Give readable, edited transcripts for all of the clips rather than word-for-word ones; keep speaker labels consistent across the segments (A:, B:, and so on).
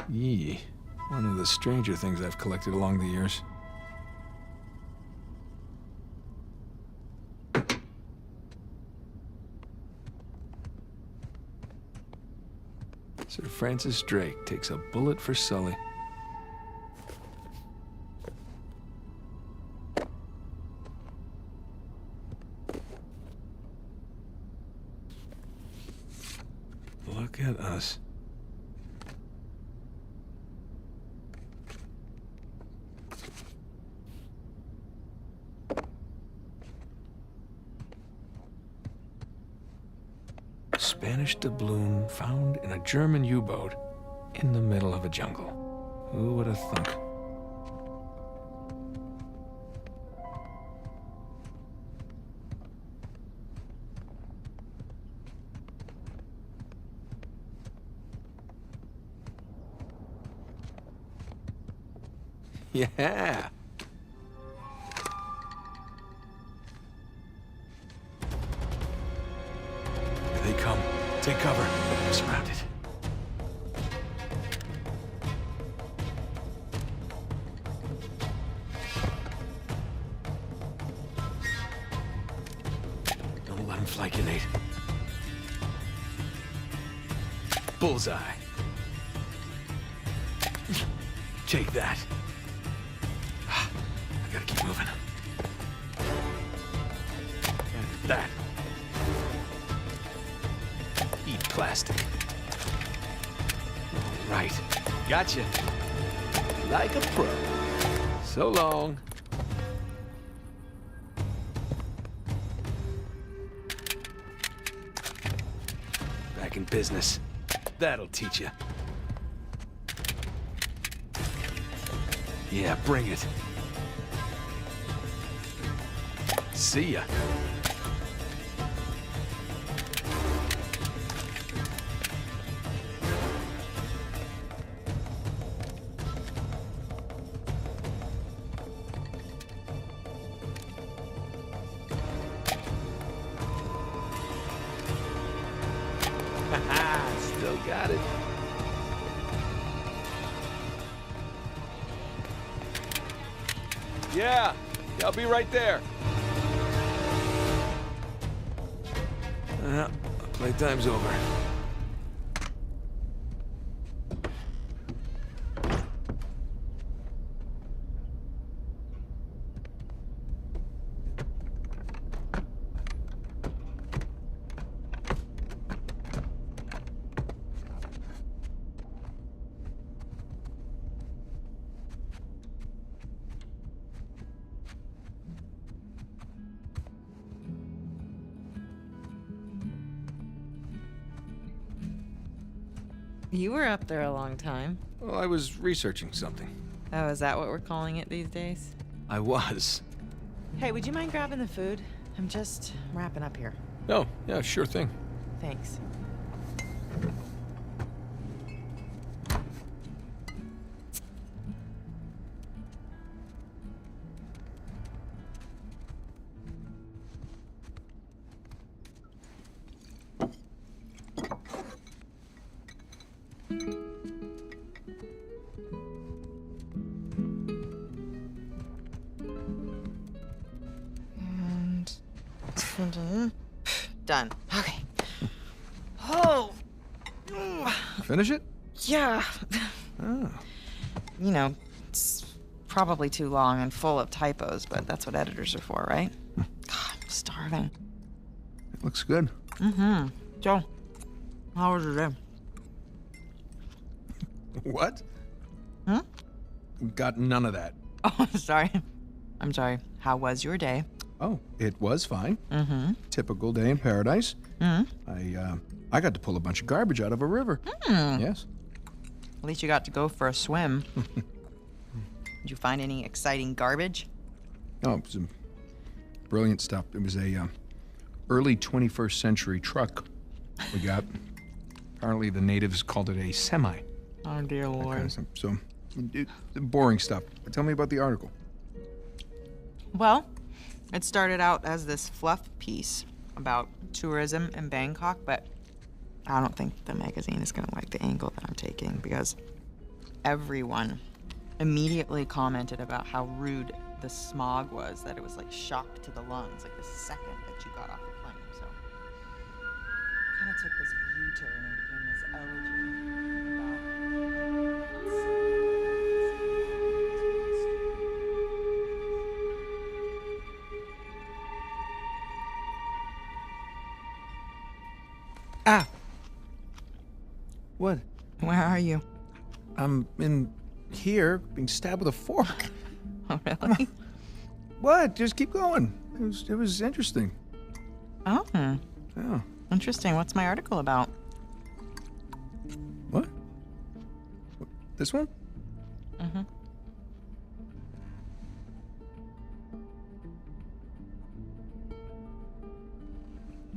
A: Yee. One of the stranger things I've collected along the years. Sir Francis Drake takes a bullet for Sully. Look at us. Spanish doubloon found in a German U-boat in the middle of a jungle. Who would have thunk? Yeah. They come. Take cover. I'm surrounded. Don't let him flank you, Nate. Bullseye. Take that. I gotta keep moving. And that. Eat plastic. Right. Gotcha. Like a pro. So long. Back in business. That'll teach you. Yeah, bring it. See ya. Still got it. Yeah, I'll be right there. Playtime's over.
B: You were up there a long time.
A: Well, I was researching something.
B: Oh, is that what we're calling it these days?
A: I was.
B: Hey, would you mind grabbing the food? I'm just wrapping up here.
A: Oh, yeah, sure thing.
B: Thanks. Done. Okay. Oh.
A: Finish it?
B: Yeah.
A: Oh.
B: You know, it's probably too long and full of typos, but that's what editors are for, right? God, I'm starving.
A: It looks good.
B: Mm-hmm. So, how was your day?
A: What?
B: Hmm?
A: Got none of that.
B: Oh, sorry. I'm sorry. How was your day?
A: Oh, it was fine.
B: Mm-hmm.
A: Typical day in paradise.
B: Mm-hmm.
A: I got to pull a bunch of garbage out of a river. Yes.
B: At least you got to go for a swim. Did you find any exciting garbage?
A: Oh, it was some brilliant stuff. It was a early 21st century truck we got. Apparently the natives called it a semi.
B: Oh, dear
A: That
B: Lord.
A: kind of stuff. So, boring stuff. Tell me about the article.
B: Well, it started out as this fluff piece about tourism in Bangkok, but I don't think the magazine is going to like the angle that I'm taking because everyone immediately commented about how rude the smog was, that it was like shock to the lungs, like the second that you got off the plane. So kind of took this U-turn and became this elegy about
A: Ah! What?
B: Where are you?
A: I'm in here being stabbed with a fork.
B: Oh, really?
A: What? Just keep going. It was interesting.
B: Oh,
A: Yeah.
B: interesting. What's my article about?
A: What? This one?
B: Mm-hmm.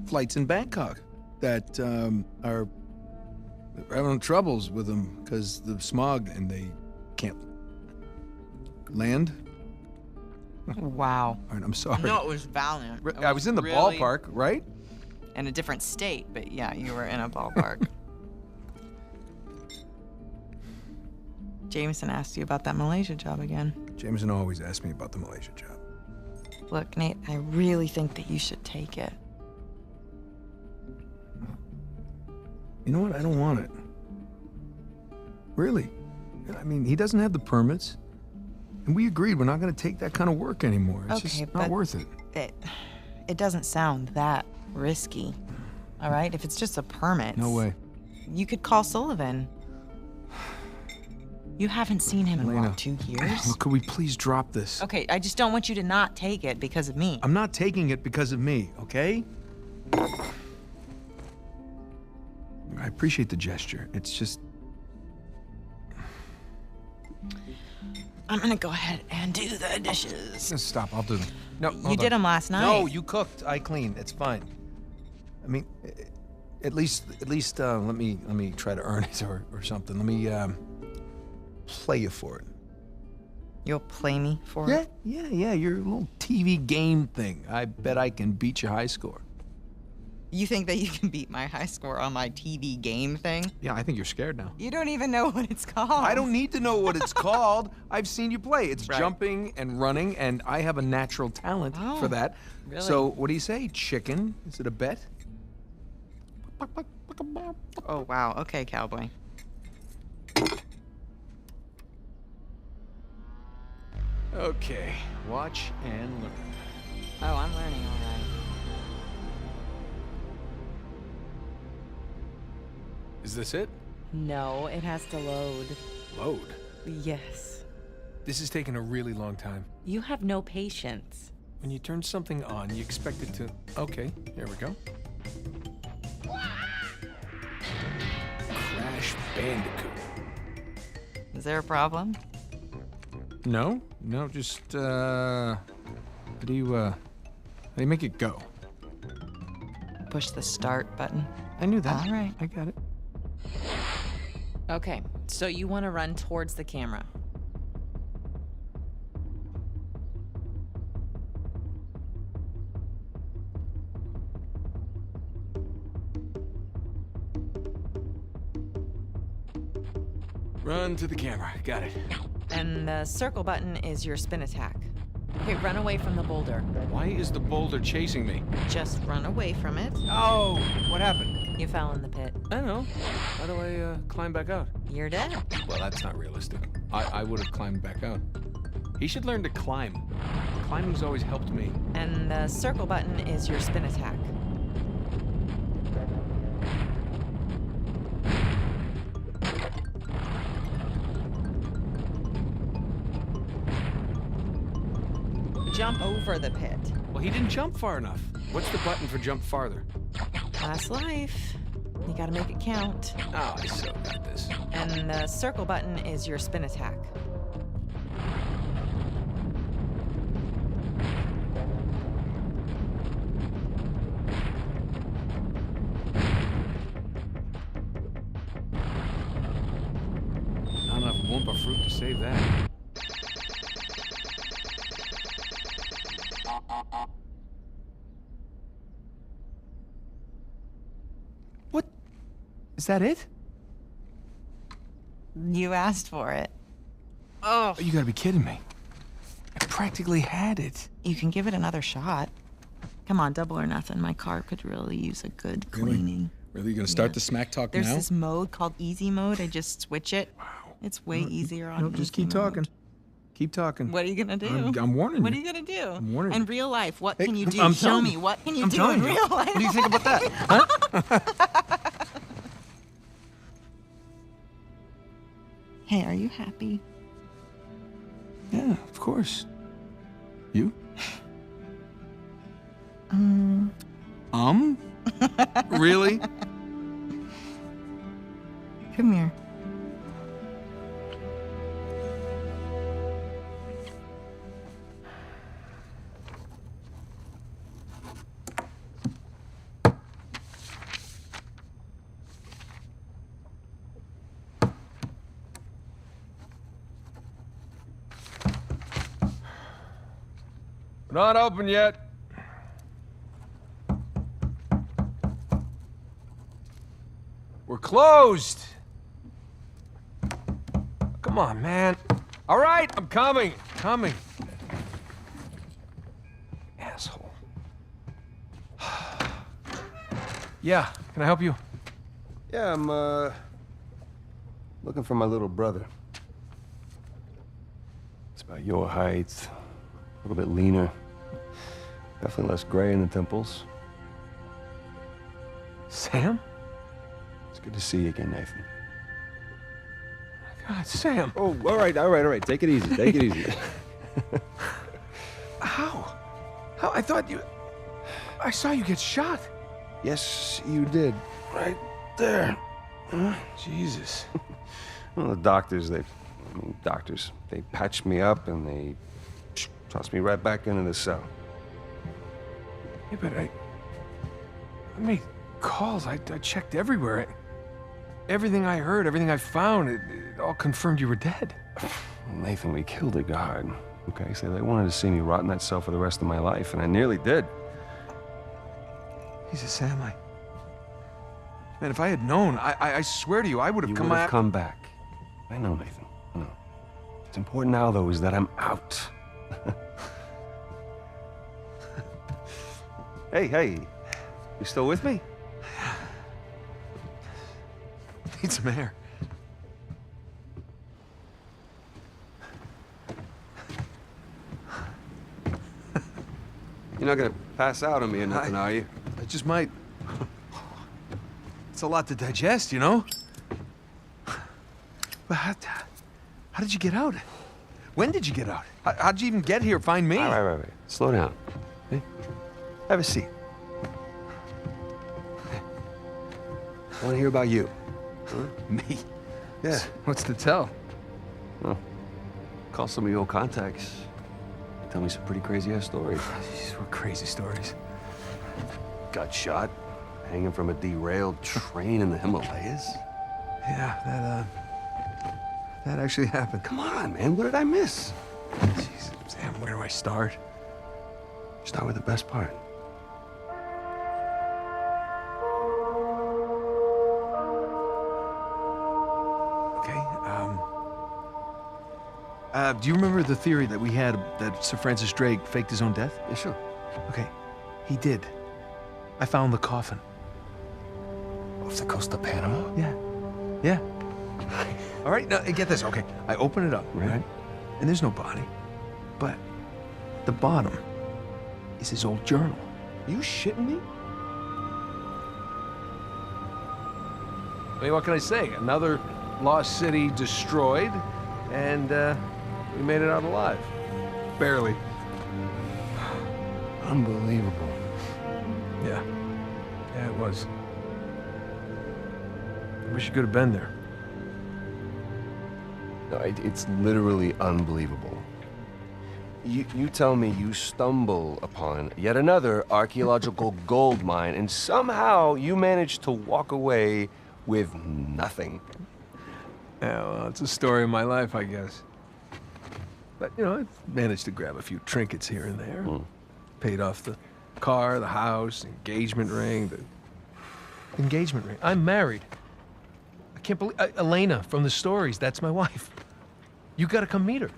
A: Flights in Bangkok that are having troubles with them because the smog and they can't land.
B: Wow.
A: All right, I'm sorry.
B: No, it was valiant. It
A: I was in the
B: really
A: ballpark, right?
B: in a different state, but yeah, you were in a ballpark. Jameson asked you about that Malaysia job again.
A: Jameson always asks me about the Malaysia job.
B: Look, Nate, I really think that you should take it.
A: You know what? I don't want it. Really. I mean, he doesn't have the permits. And we agreed we're not going to take that kind of work anymore. It's
B: Okay,
A: just not
B: but
A: worth it.
B: It doesn't sound that risky. All right? If it's just a permit.
A: No way.
B: You could call Sullivan. You haven't seen him in
A: Elena,
B: what, 2 years?
A: Could we please drop this?
B: Okay, I just don't want you to not take it because of me.
A: I'm not taking it because of me, okay? I appreciate the gesture. It's just...
B: I'm gonna go ahead and do the dishes.
A: Stop, I'll do them. No,
B: You did them last night.
A: No, you cooked. I cleaned. It's fine. I mean, at least, let me try to earn it or something. Let me play you for it.
B: You'll play me for it?
A: Yeah. Your little TV game thing. I bet I can beat your high score.
B: You think that you can beat my high score on my TV game thing?
A: Yeah, I think you're scared now.
B: You don't even know what it's called.
A: I don't need to know what it's called. I've seen you play. It's
B: Right.
A: jumping and running, and I have a natural talent for that.
B: really?
A: So, what do you say? Chicken? Is it a bet?
B: Oh, wow. Okay, cowboy.
A: Okay, watch and learn.
B: Oh, I'm learning all right.
A: Is this it?
C: No, it has to load.
A: Load.
C: Yes.
A: This is taking a really long time.
C: You have no patience.
A: When you turn something on, you expect it to... Okay, here we go. Crash Bandicoot.
B: Is there a problem?
A: No, just, how do you make it go?
B: Push the start button.
A: I knew that.
B: All right.
A: I got it.
C: Okay, so you want to run towards the camera.
A: Run to the camera. Got it.
C: And the circle button is your spin attack. Okay, run away from the boulder.
A: Why is the boulder chasing me?
B: Just run away from it.
A: Oh, what happened?
C: You fell in the pit.
A: I don't know. How do I climb back out?
C: You're dead.
A: Well, that's not realistic. I would have climbed back out. He should learn to climb. Climbing's always helped me.
C: And the circle button is your spin attack.
B: Jump over the pit.
A: Well, he didn't jump far enough. What's the button for jump farther?
B: Last life. You gotta make it count.
A: Oh, I so got this.
C: And the circle button is your spin attack.
A: Not enough Wumpa fruit to save that. What? Is that it?
B: You asked for it.
A: Oh, you gotta be kidding me. I practically had it.
B: You can give it another shot. Come on, double or nothing. My car could really use a good cleaning.
A: Really? You gonna start the smack talk
B: There's
A: now?
B: this mode called easy mode. I just switch it.
A: Wow.
B: It's way easier on
A: just
B: easy
A: keep
B: mode.
A: talking. Keep talking.
B: What are you gonna do?
A: I'm warning
B: What are
A: you.
B: you gonna do?
A: I'm warning you.
B: In real life, what
A: Hey,
B: can you do?
A: I'm
B: Show
A: telling
B: me.
A: you.
B: What can you
A: I'm
B: do
A: telling
B: in
A: you.
B: real life?
A: What do you think about that? Huh?
B: Hey, are you happy?
A: Yeah, of course. You? Really?
B: Come here.
A: Not open yet. We're closed. Come on, man. All right, I'm coming. Coming. Asshole. Yeah, can I help you?
D: Yeah, I'm, looking for my little brother. It's about your height, a little bit leaner, definitely less gray in the temples.
A: Sam?
D: It's good to see you again, Nathan.
A: God, Sam.
D: Oh, all right. Take it easy, take it easy.
A: How? How? I thought you... I saw you get shot.
D: Yes, you did. Right there.
A: Jesus.
D: Well, the doctors, they patched me up and they tossed me right back into the cell.
A: Yeah, but I made calls. I checked everywhere. Everything I heard, everything I found, it all confirmed you were dead.
D: Nathan, we killed a guard. Okay, so they wanted to see me rot in that cell for the rest of my life, and I nearly did.
A: Jesus, Sam, Man, if I had known, I swear to you, I would have come
D: You would
A: out...
D: have come back. I know, Nathan. I know. What's important now, though, is that I'm out. Hey, you still with me?
A: Need some air.
D: You're not gonna pass out on me or nothing, are you?
A: I just might. It's a lot to digest, you know? But how did you get out? When did you get out? How'd you even get here, find me?
D: All right. Slow down. Hey, have a seat. I want to hear about you. Huh?
A: Me?
D: Yeah.
A: What's to tell?
D: Well, call some of your old contacts. Tell me some pretty crazy-ass stories.
A: These were crazy stories.
D: Got shot, hanging from a derailed train in the Himalayas.
A: Yeah, that actually happened.
D: Come on, man. What did I miss?
A: Jeez, Sam, where do I start?
D: Start with the best part.
A: Okay, do you remember the theory that we had that Sir Francis Drake faked his own death?
D: Yeah, sure.
A: Okay, he did. I found the coffin.
D: Off the coast of Panama?
A: Yeah. All right, now get this. Okay, I open it up, right? And there's no body, but the bottom is his old journal.
D: You shitting me?
A: I mean, what can I say? Another lost city destroyed, and we made it out alive. Barely.
D: Unbelievable.
A: Yeah, it was. I wish you could have been there.
D: No, it's literally unbelievable. You tell me you stumble upon yet another archaeological gold mine, and somehow you manage to walk away with nothing.
A: Yeah, well, it's a story of my life, I guess. But, you know, I've managed to grab a few trinkets here and there. Paid off the car, the house, engagement ring, I'm married. I can't believe... Elena from the stories, that's my wife. You gotta come meet her.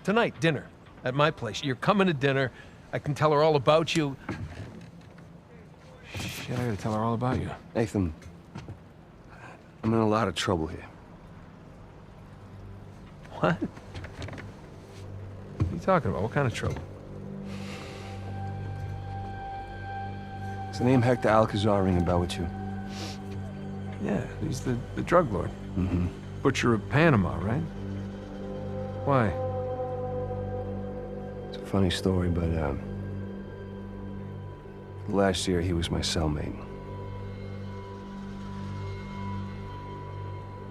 A: Tonight, dinner, at my place. You're coming to dinner. I can tell her all about you. Shit, I gotta tell her all about you.
D: Nathan, I'm in a lot of trouble here.
A: What? What are you talking about? What kind of trouble?
D: Does the name Hector Alcazar ring a bell with you?
A: Yeah, he's the drug lord.
D: Mm-hmm.
A: Butcher of Panama, right? Why?
D: It's a funny story, but, last year he was my cellmate.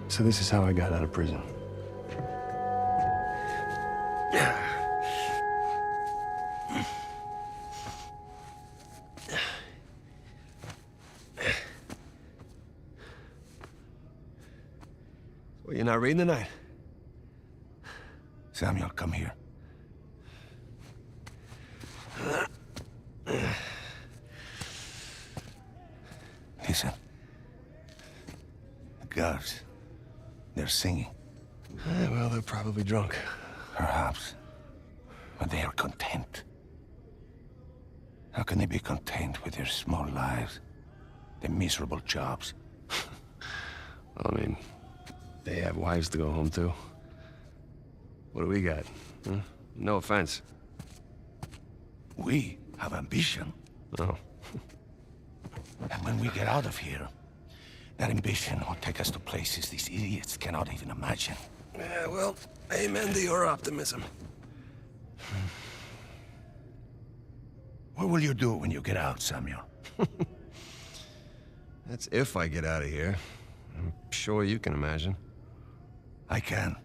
D: So this is how I got out of prison. Well, you're not reading tonight?
E: Samuel, come here. Listen. The guards, they're singing.
D: Well, they're probably drunk.
E: Perhaps. But they are content. How can they be content with their small lives? Their miserable jobs?
D: I mean, they have wives to go home to. What do we got? Huh? No offense.
E: We have ambition.
D: No.
E: And when we get out of here, that ambition will take us to places these idiots cannot even imagine.
D: Yeah, well, amen to your optimism.
E: What will you do when you get out, Samuel?
D: That's if I get out of here. I'm sure you can imagine.
E: I can.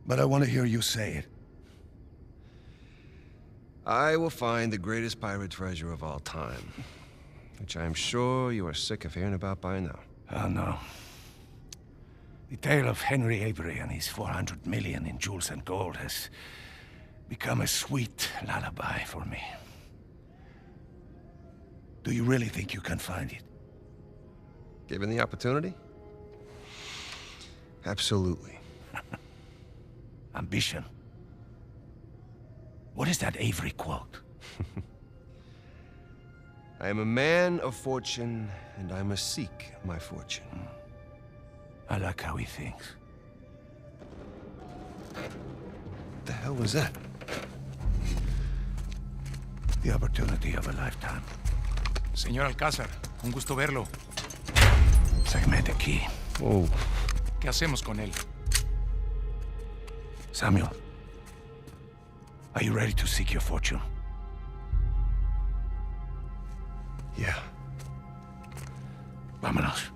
E: But I want to hear you say it.
D: I will find the greatest pirate treasure of all time, which I am sure you are sick of hearing about by now.
E: Oh, no. The tale of Henry Avery and his 400 million in jewels and gold has become a sweet lullaby for me. Do you really think you can find it?
D: Given the opportunity? Absolutely.
E: Ambition. What is that Avery quote?
D: I am a man of fortune, and I must seek my fortune.
E: I like how he thinks.
D: What the hell was that?
E: The opportunity of a lifetime.
F: Señor Alcázar, un gusto verlo.
E: Sáqueme de aquí.
D: Oh.
F: ¿Qué hacemos con él?
E: Samuel, are you ready to seek your fortune?
D: Yeah.
E: Vámonos.